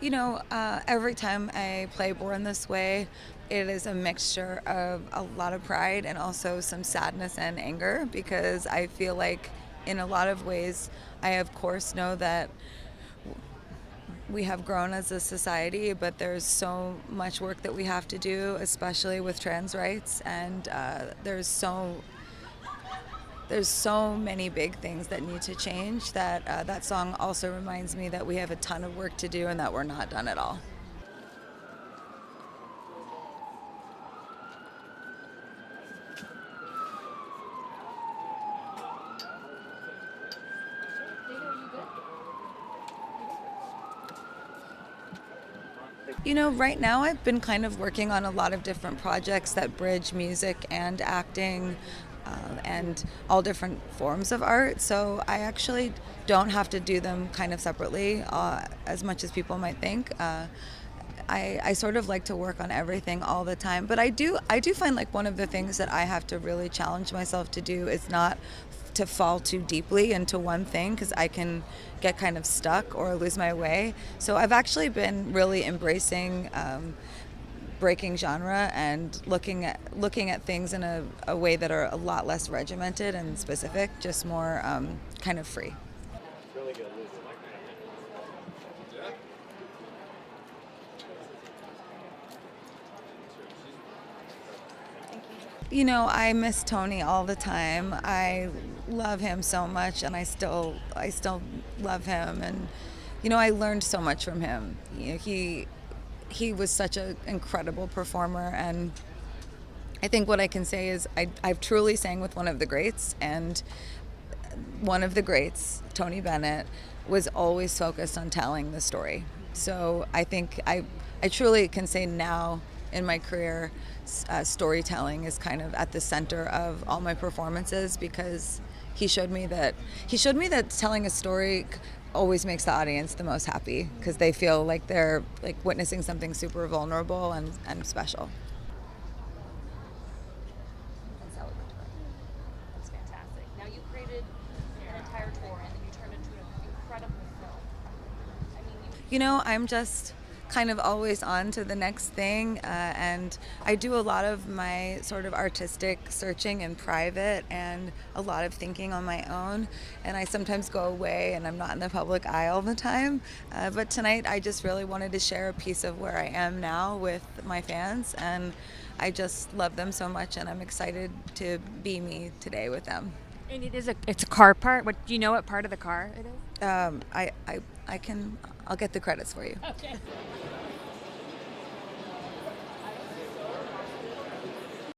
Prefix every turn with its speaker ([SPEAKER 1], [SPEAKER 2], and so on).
[SPEAKER 1] You know, every time I play Born This Way, it is a mixture of a lot of pride and also some sadness and anger because I feel like in a lot of ways I of course know that we have grown as a society, but there's so much work that we have to do, especially with trans rights, and there's so many big things that need to change that that song also reminds me that we have a ton of work to do and that we're not done at all. You know, right now I've been kind of working on a lot of different projects that bridge music and acting and all different forms of art. So I actually don't have to do them kind of separately as much as people might think. I sort of like to work on everything all the time, but I do find like one of the things that I have to really challenge myself to do is not to fall too deeply into one thing because I can get kind of stuck or lose my way. So I've actually been really embracing breaking genre and looking at things in a way that are a lot less regimented and specific, just more kind of free. You know, I miss Tony all the time. I love him so much, and I still love him. And you know, I learned so much from him. You know, he was such an incredible performer, and I think what I can say is I've truly sang with one of the greats, and one of the greats, Tony Bennett, was always focused on telling the story. So I think I truly can say now in my career, storytelling is kind of at the center of all my performances because he showed me that telling a story always makes the audience the most happy because they feel like they're like witnessing something super vulnerable and special.
[SPEAKER 2] And celebratory. That's fantastic. Now you created an entire tour and then you turned into an incredible film. I mean,
[SPEAKER 1] You know, I'm just kind of always on to the next thing, and I do a lot of my sort of artistic searching in private and a lot of thinking on my own. And I sometimes go away and I'm not in the public eye all the time. But tonight I just really wanted to share a piece of where I am now with my fans, and I just love them so much, and I'm excited to be me today with them.
[SPEAKER 3] And it's a car part. What do you know? What part of the car it is?
[SPEAKER 1] I can I'll get the credits for you.
[SPEAKER 3] Okay.